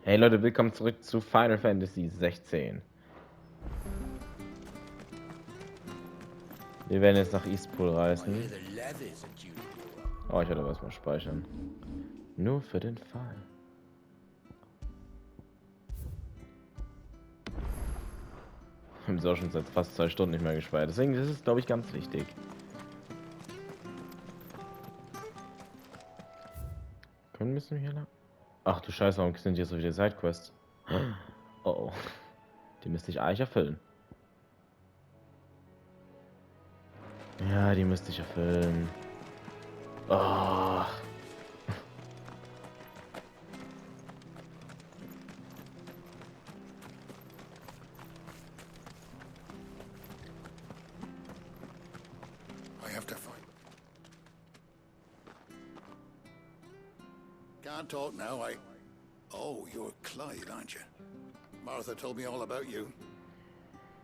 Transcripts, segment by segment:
Hey Leute, willkommen zurück zu Final Fantasy 16. Wir werden jetzt nach Eastpool reisen. Oh, ich werde aber erstmal speichern. Nur für den Fall. Wir haben es auch schon seit fast 2 Stunden nicht mehr gespeichert. Deswegen ist es, glaube ich, ganz wichtig. Müssen wir hier lang? Ach du Scheiße, warum sind hier so viele Sidequests? Oh, oh. Die müsste ich eigentlich erfüllen. Ja, die müsste ich erfüllen. Oh. I have to find. Can't talk now. Oh, you're Clyde, aren't you? Martha told me all about you.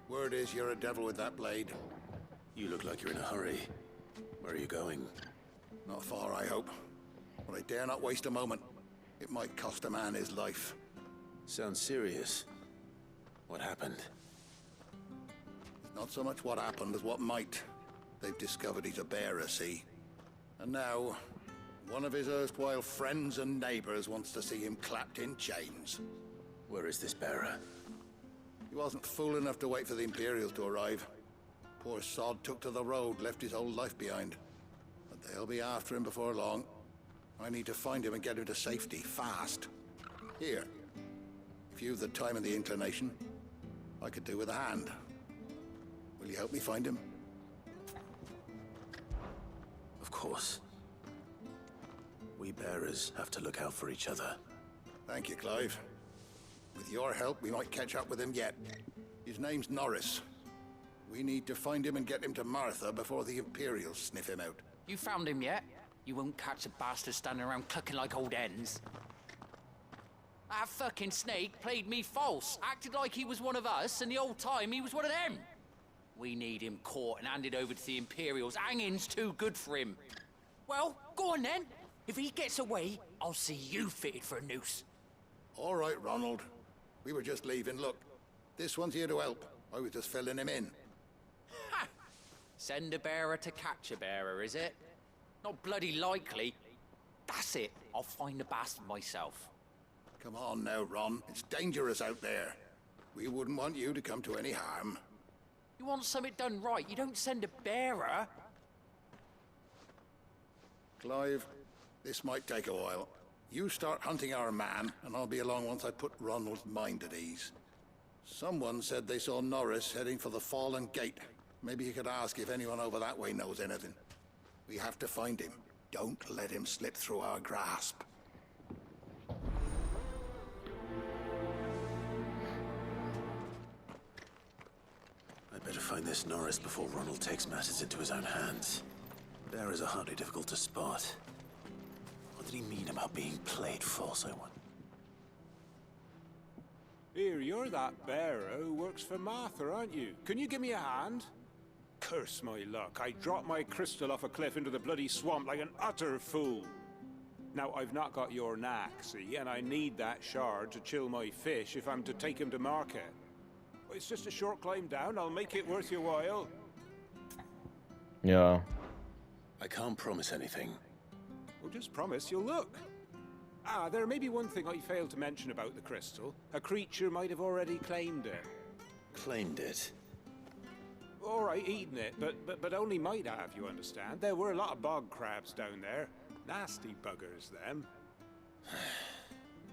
Word is you're a devil with that blade. You look like you're in a hurry. Where are you going? Not far, I hope. But I dare not waste a moment. It might cost a man his life. Sounds serious. What happened? It's not so much what happened as what might. They've discovered he's a bearer, see? And now, one of his erstwhile friends and neighbors wants to see him clapped in chains. Where is this bearer? He wasn't fool enough to wait for the Imperials to arrive. Poor sod took to the road, left his whole life behind. But they'll be after him before long. I need to find him and get him to safety, fast. Here. If you've the time and the inclination, I could do with a hand. Will you help me find him? Of course. We bearers have to look out for each other. Thank you, Clive. With your help, we might catch up with him yet. His name's Norris. We need to find him and get him to Martha before the Imperials sniff him out. You found him yet? You won't catch a bastard standing around clucking like old hens. That fucking snake played me false, acted like he was one of us, and the whole time he was one of them. We need him caught and handed over to the Imperials. Hanging's too good for him. Well, go on then. If he gets away, I'll see you fitted for a noose. All right, Ronald. We were just leaving. Look, this one's here to help. I was just filling him in. Ha! Send a bearer to catch a bearer, is it? Not bloody likely. That's it. I'll find the bastard myself. Come on now, Ron. It's dangerous out there. We wouldn't want you to come to any harm. You want something done right, you don't send a bearer. Clive, this might take a while. You start hunting our man, and I'll be along once I put Ronald's mind at ease. Someone said they saw Norris heading for the Fallen Gate. Maybe you could ask if anyone over that way knows anything. We have to find him. Don't let him slip through our grasp. I'd better find this Norris before Ronald takes matters into his own hands. Bearers are hardly difficult to spot. What did he mean about being played false, I wonder? Here, you're that bearer who works for Martha, aren't you? Can you give me a hand? Curse my luck, I dropped my crystal off a cliff into the bloody swamp like an utter fool. Now, I've not got your knack, see, and I need that shard to chill my fish if I'm to take him to market. It's just a short climb down, I'll make it worth your while. Ja. I can't promise anything. Well, just promise you'll look. Ah, there may be one thing I failed to mention about the crystal. A creature might have already claimed it. Claimed it. All right, eaten it, but only might have, you understand. There were a lot of bog crabs down there. Nasty buggers, them.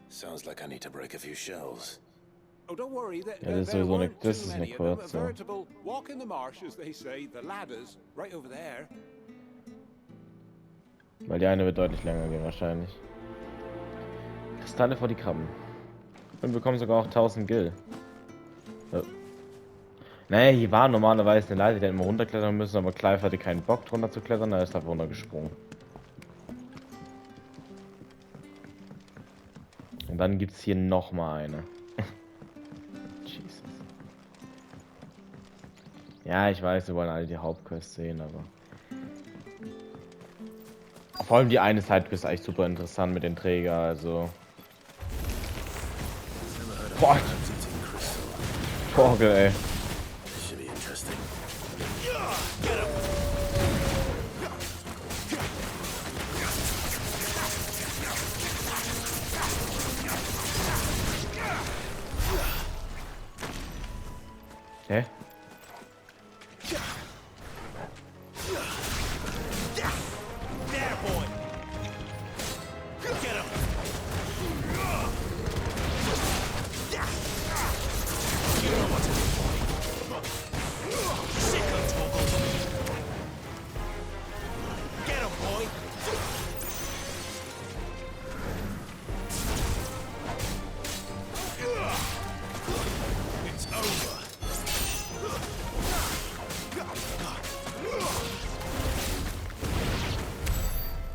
Sounds like I need to break a few shells. Oh, don't worry, Ja, there das ist sowieso weren't das too ist eine many of them. A kurze. veritable walk in the marsh, as they say. The ladders, right over there. Weil die eine wird deutlich länger gehen wahrscheinlich. Kristalle vor die Krabben. Und bekommen sogar auch 1000 Gil. Oh. Naja, hier war normalerweise eine Leiter, die hätten immer runterklettern müssen, aber Clive hatte keinen Bock drunter zu klettern, da ist er runtergesprungen. Und dann gibt es hier noch mal eine. Jesus. Ja, ich weiß, wir wollen alle die Hauptquest sehen, aber vor allem die eine Sidequest ist eigentlich super interessant mit den Träger, also Boah, Eating crystal. Torge, ey. This should be interesting. Hä? There, boy. Get him. You know what to do, boy. Sick of Togo. Get him, boy. It's over.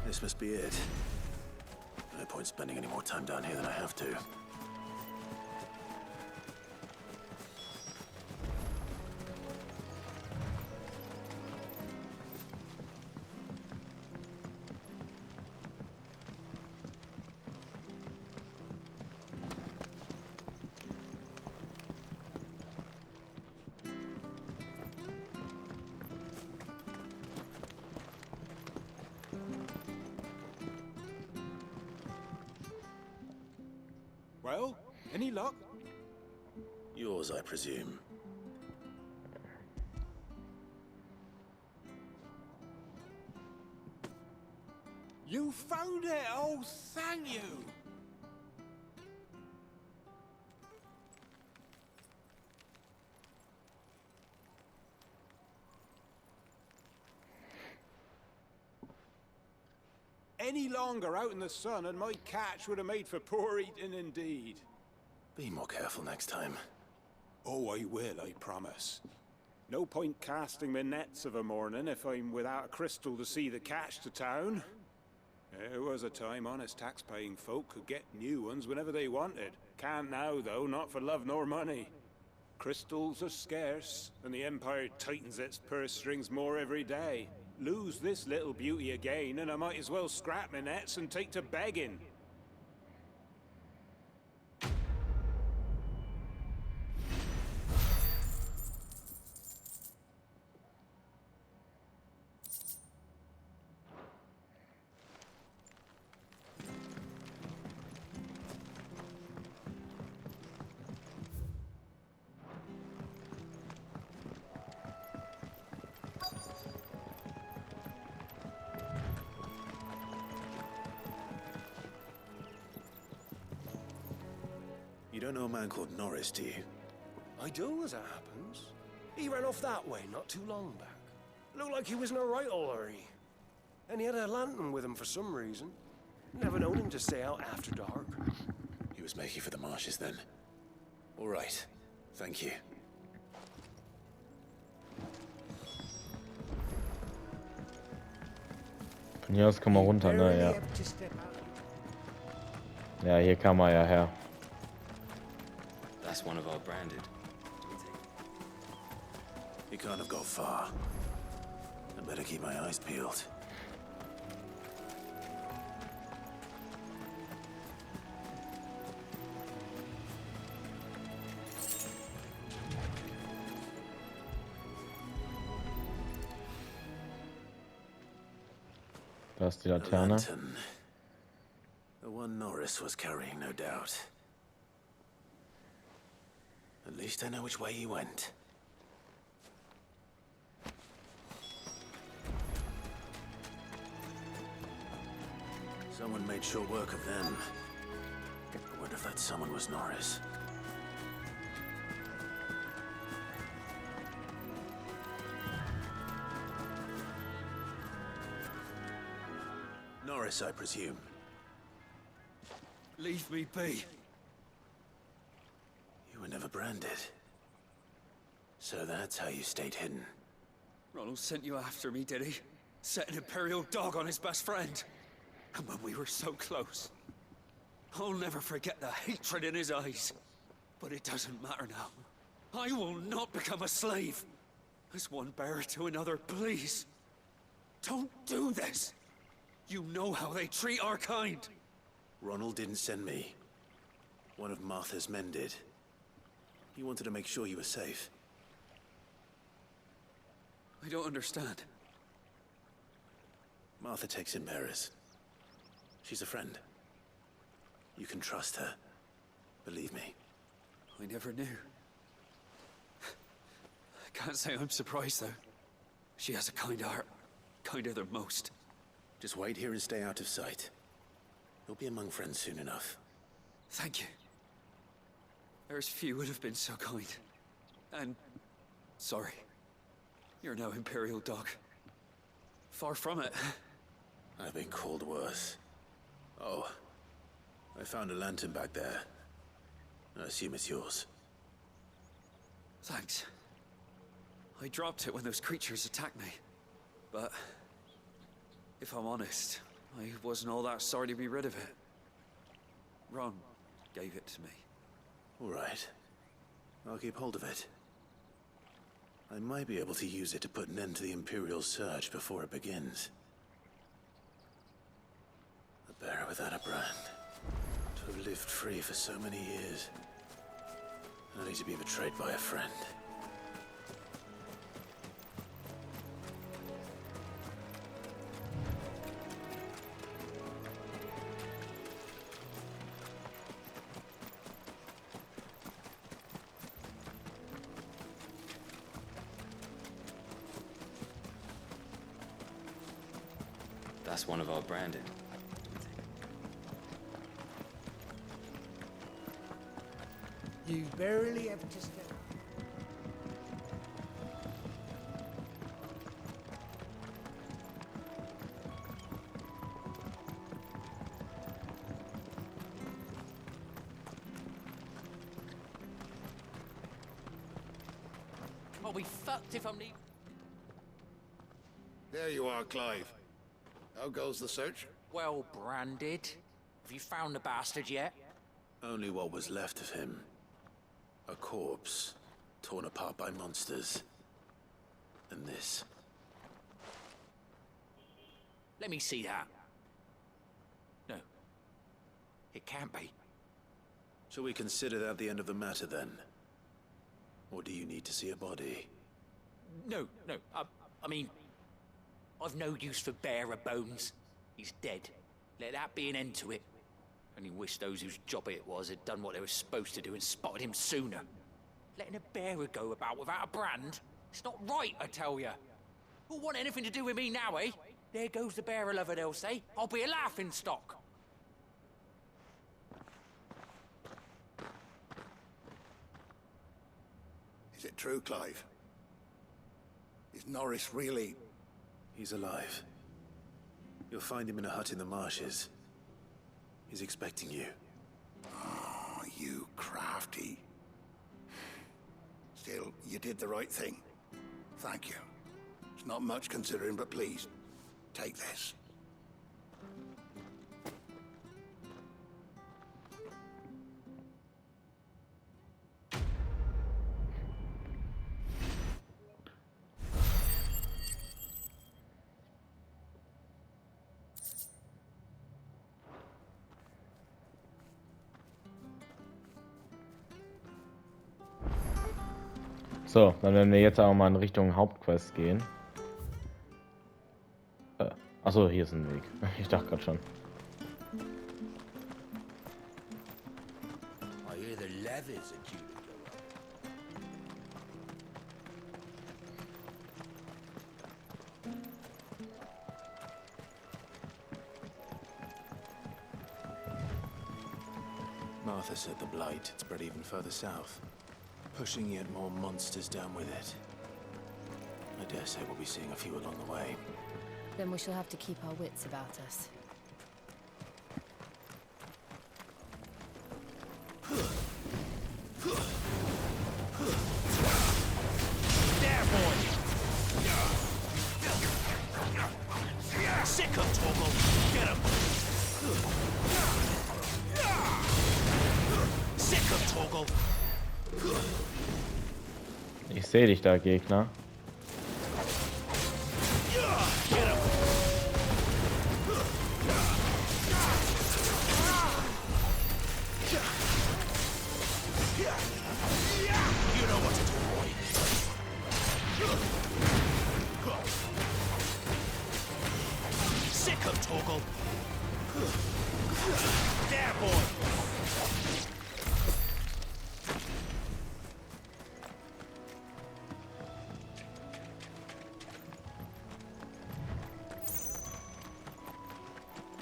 This must be it. No point spending any more time down here than I have to. Well, any luck? Yours, I presume. You found it! Oh, thank you! Any longer out in the sun and my catch would have made for poor eating indeed. Be more careful next time. Oh, I will, I promise. No point casting my nets of a morning if I'm without a crystal to see the catch to town. There was a time honest tax-paying folk could get new ones whenever they wanted. Can't now, though, not for love nor money. Crystals are scarce, and the Empire tightens its purse strings more every day. Lose this little beauty again, and I might as well scrap my nets and take to begging. You don't know a man called Norris, do you? I do, as it happens. He ran off that way not too long back. Looked like he was in a right old hurry. And he had a lantern with him for some reason. Never known him to stay out after dark. He was making for the marshes then. All right. Thank you. Von hier aus kann man runter, ne? Ja. Ja, hier kann man ja her. That's one of our branded. He can't have got far. I'd better keep my eyes peeled. Da ist die A Laterne. lantern. The one Norris was carrying, no doubt. At least I know which way he went. Someone made short work of them. I wonder if that someone was Norris. Norris, I presume. Leave me be. You were never branded. So that's how you stayed hidden. Ronald sent you after me, did he? Set an Imperial dog on his best friend. And when we were so close. I'll never forget the hatred in his eyes. But it doesn't matter now. I will not become a slave. As one bearer to another, please. Don't do this. You know how they treat our kind. Ronald didn't send me. One of Martha's men did. He wanted to make sure you were safe. I don't understand. Martha takes in bearers. She's a friend. You can trust her. Believe me. I never knew. I can't say I'm surprised, though. She has a kind heart. Kinder than most. Just wait here and stay out of sight. You'll be among friends soon enough. Thank you. There's few would have been so kind. And... sorry. You're no Imperial dog. Far from it. I've been called worse. Oh. I found a lantern back there. I assume it's yours. Thanks. I dropped it when those creatures attacked me. But... if I'm honest, I wasn't all that sorry to be rid of it. Ron gave it to me. All right. I'll keep hold of it. I might be able to use it to put an end to the Imperial surge before it begins. A bearer without a brand. To have lived free for so many years. Only to be betrayed by a friend. That's one of our branded. You barely have to step. I'll be fucked if I'm need. There you are, Clive. How goes the search? Well branded. Have you found the bastard yet? Only what was left of him. A corpse, torn apart by monsters. And this. Let me see that. No. It can't be. Shall we consider that the end of the matter then? Or do you need to see a body? No. I mean, I've no use for bearer bones. He's dead. Let that be an end to it. Only wish those whose job it was had done what they were supposed to do and spotted him sooner. Letting a bearer go about without a brand? It's not right, I tell ya. Who'll want anything to do with me now, eh? There goes the bearer lover, they'll say. I'll be a laughing stock. Is it true, Clive? Is Norris really... He's alive. You'll find him in a hut in the marshes. He's expecting you. Oh, you crafty. Still, you did the right thing. Thank you. It's not much considering, but please, take this. So, dann werden wir jetzt auch mal in Richtung Hauptquest gehen. Achso, hier ist ein Weg. Ich dachte gerade schon. I hear the levies are due to go up. Martha said the blight had spread even further south, pushing yet more monsters down with it. I dare say we'll be seeing a few along the way. Then we shall have to keep our wits about us. There, boy! Sick of Torgal! Get him! Sick of Torgal! Ich sehe dich da, Gegner. Yeah! know what to do, boy. Sick of Torgal. There, boy.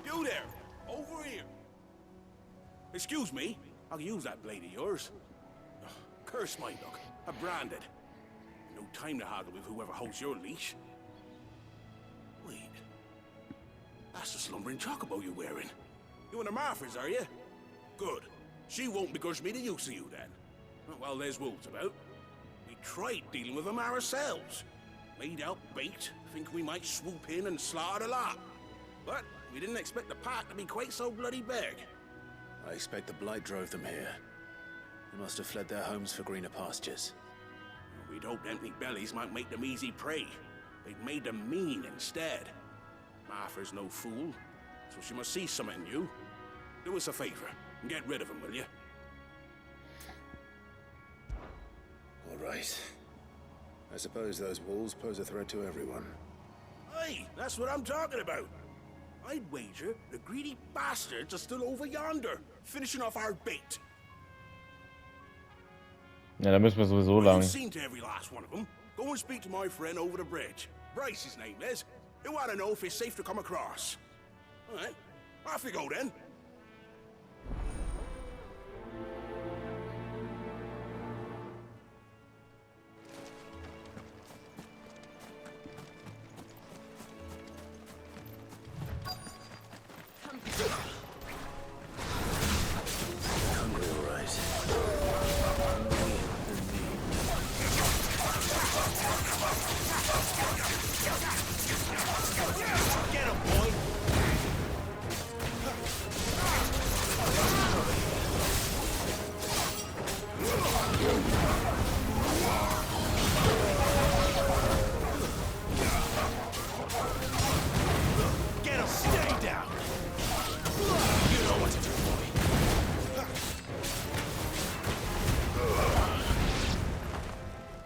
You there! Over here! Excuse me, I'll use that blade of yours. Ugh, curse my luck. I'm branded. No time to haggle with whoever holds your leash. Wait. That's the slumbering chocobo you're wearing. You and the Marthas, are you? Good. She won't begrudge me the use of you, then. Well, there's wolves about. We tried dealing with them ourselves. Laid out bait, think we might swoop in and slaughter the lot. But we didn't expect the pack to be quite so bloody big. I expect the blight drove them here. They must have fled their homes for greener pastures. We'd hoped empty bellies might make them easy prey. They'd made them mean instead. Martha's no fool, so she must see something in you. Do us a favor and get rid of them, will you? All right. I suppose those wolves pose a threat to everyone. Hey, that's what I'm talking about. I'd wager the greedy bastards are still over yonder, finishing off our bait. Ja, da müssen wir sowieso Well, lang. you've seen to every last one of them. Go and speak to my friend over the bridge. Bryce, his name is. He'll want to know if it's safe to come across. All right, off you go then. Hungry, all right. Get him, boy. Get him. Stay down. You know what to do, boy.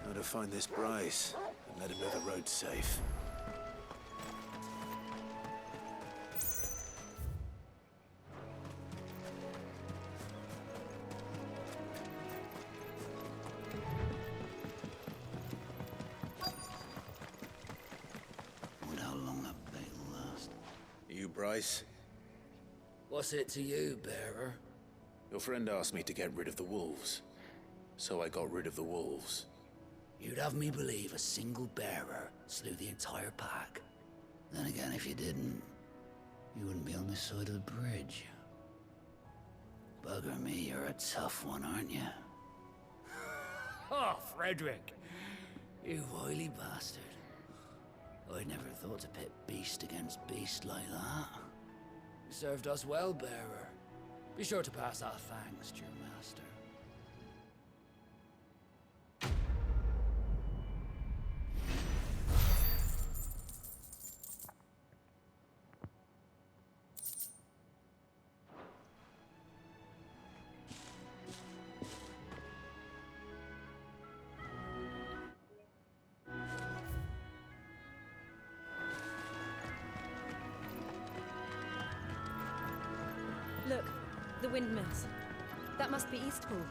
How to find this Bryce and let him know the road's safe. Wonder how long that bait will last. You, Bryce? What's it to you, bearer? Your friend asked me to get rid of the wolves. So I got rid of the wolves. You'd have me believe a single bearer slew the entire pack. Then again, if you didn't, you wouldn't be on this side of the bridge. Bugger me, you're a tough one, aren't you? Oh, Frederick! You wily bastard. I'd never thought to pit beast against beast like that. You served us well, bearer. Be sure to pass our thanks to your master. Look, the windmills. That must be Eastpool.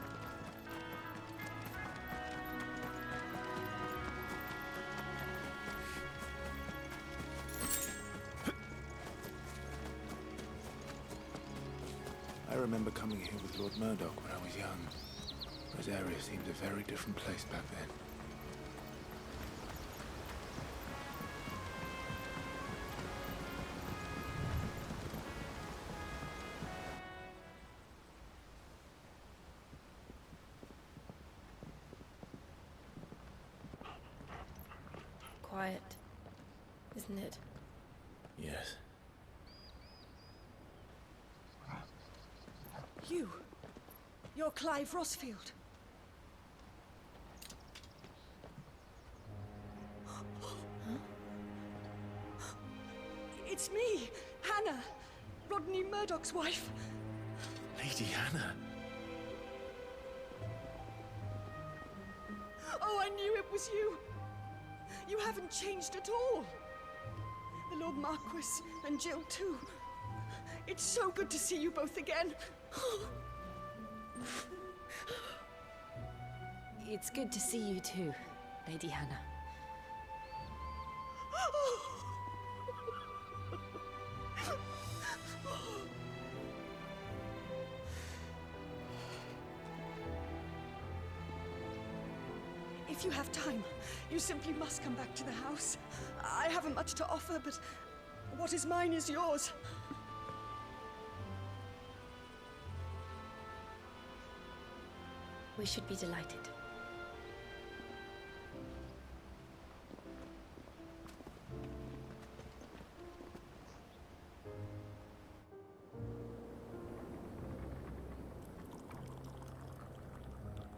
I remember coming here with Lord Murdoch when I was young. Rosaria seemed a very different place back then. Quiet, isn't it? Yes. You're Clive Rossfield. It's me, Hannah, Rodney Murdoch's wife. Lady Hannah. was you. You haven't changed at all. The Lord Marquis and Jill too. It's so good to see you both again. It's good to see you too, Lady Hannah. If you have time, you simply must come back to the house. I haven't much to offer, but what is mine is yours. We should be delighted.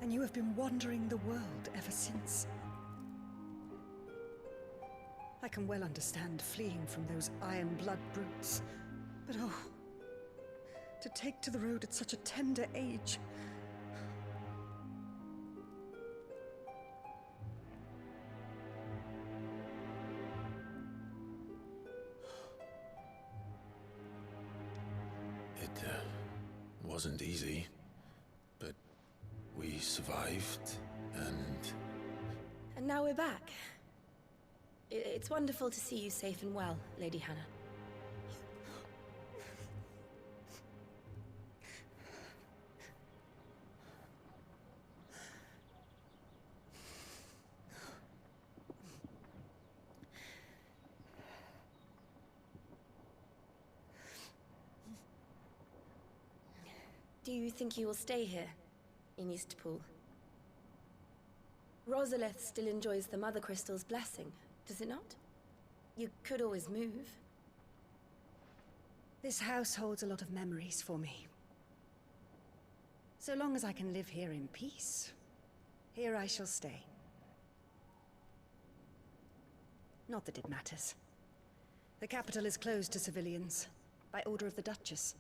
And you have been wandering the world ever since. I can well understand fleeing from those iron blood brutes. But oh, to take to the road at such a tender age. It wasn't easy, but we survived, and... And now we're back. It's wonderful to see you safe and well, Lady Hannah. Do you think you will stay here, in Eastpool? Rosalith still enjoys the Mother Crystal's blessing, does it not? You could always move. This house holds a lot of memories for me. So long as I can live here in peace, here I shall stay. Not that it matters. The capital is closed to civilians, by order of the Duchess.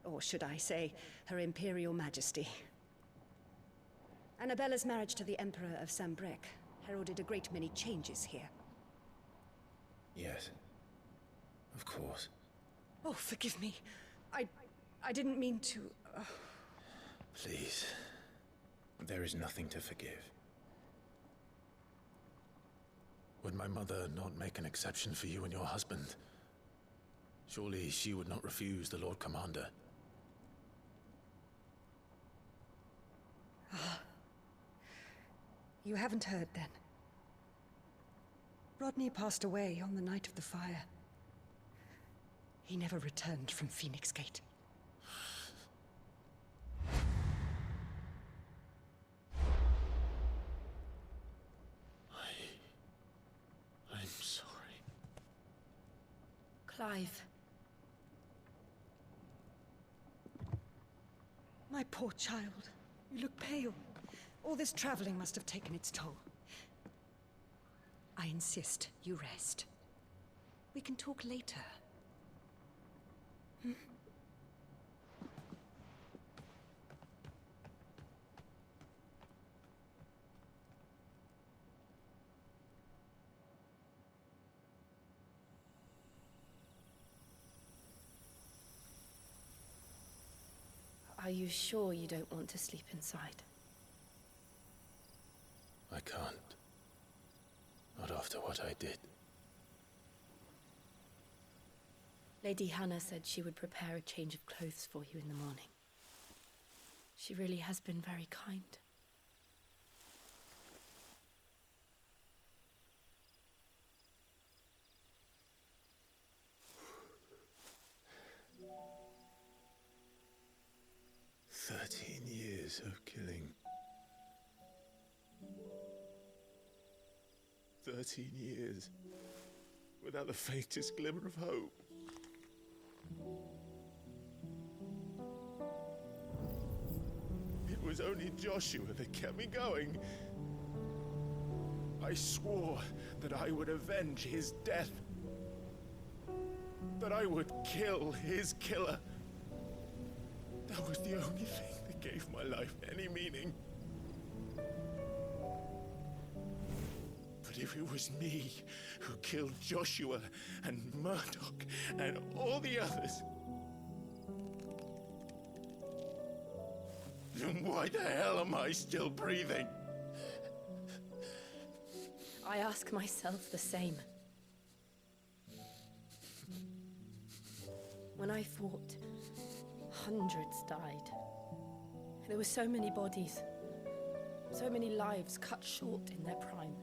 Or should I say, Her Imperial Majesty. Annabella's marriage to the Emperor of Sambrec heralded a great many changes here. Yes. Of course. Oh, forgive me. I didn't mean to... Please. There is nothing to forgive. Would my mother not make an exception for you and your husband? Surely she would not refuse the Lord Commander. You haven't heard, then. Rodney passed away on the night of the fire. He never returned from Phoenix Gate. I'm sorry. Clive. My poor child. You look pale. All this traveling must have taken its toll. I insist you rest. We can talk later. Hmm? Are you sure you don't want to sleep inside? I can't. Not after what I did. Lady Hannah said she would prepare a change of clothes for you in the morning. She really has been very kind. "13 years of killing. 13 years without the faintest glimmer of hope. It was only Joshua that kept me going. I swore that I would avenge his death. That I would kill his killer. That was the only thing that gave my life any meaning. But if it was me who killed Joshua and Murdoch and all the others, then why the hell am I still breathing? I ask myself the same. When I fought, hundreds died. There were so many bodies, so many lives cut short in their prime.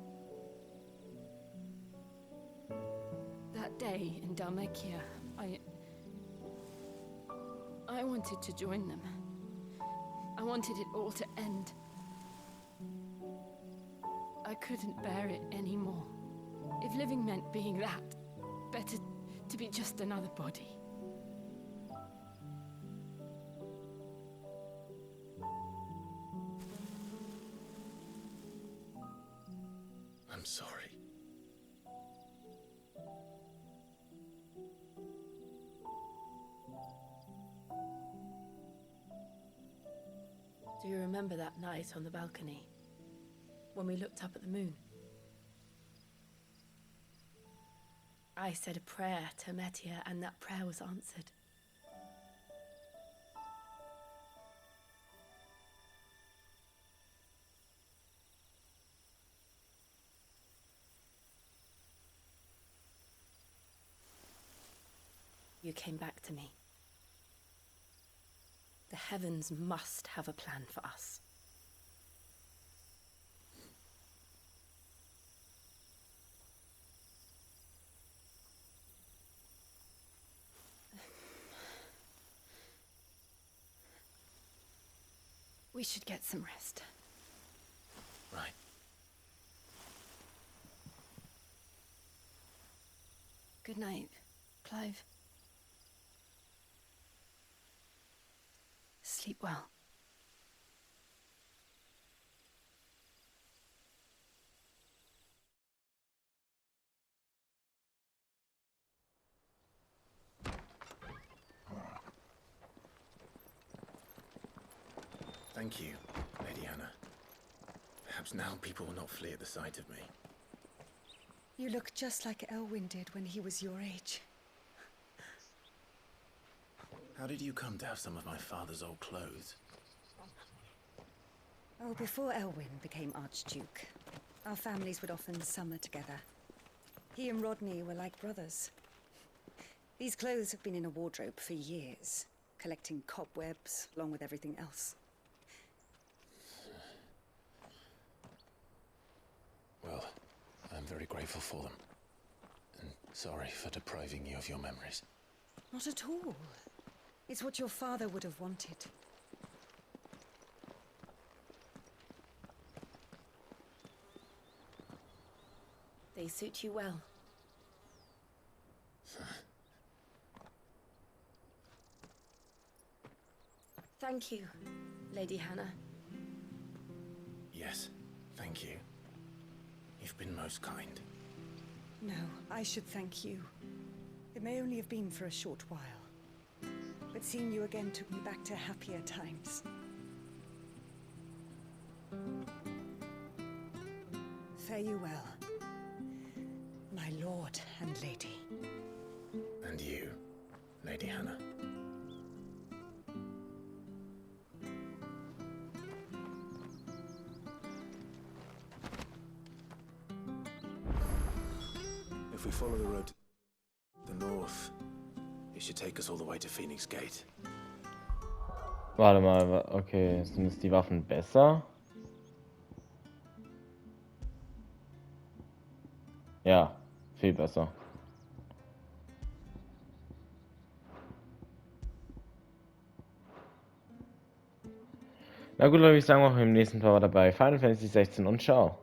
That day in Dalmekia, I wanted to join them. I wanted it all to end. I couldn't bear it anymore. If living meant being that, better to be just another body. I'm sorry. Do you remember that night on the balcony, when we looked up at the moon? I said a prayer to Metia, and that prayer was answered. You came back to me. The heavens must have a plan for us. We should get some rest. Right. Good night, Clive. Sleep well. Thank you, Lady Hannah. Perhaps now people will not flee at the sight of me. You look just like Elwyn did when he was your age. How did you come to have some of my father's old clothes? Oh, before Elwyn became Archduke, our families would often summer together. He and Rodney were like brothers. These clothes have been in a wardrobe for years, collecting cobwebs along with everything else. Well, I'm very grateful for them. And sorry for depriving you of your memories. Not at all. It's what your father would have wanted. They suit you well. Thank you, Lady Hannah. Yes, thank you. You've been most kind. No, I should thank you. It may only have been for a short while, but seeing you again took me back to happier times. Fare you well, my lord and lady. And you, Lady Hannah. If we follow the road to the north, it should take us all the way to Phoenix Gate. Warte mal, okay, sind jetzt die Waffen besser? Ja, viel besser. Na gut, Leute, ich sage auch im nächsten Mal dabei Final Fantasy 16 und ciao.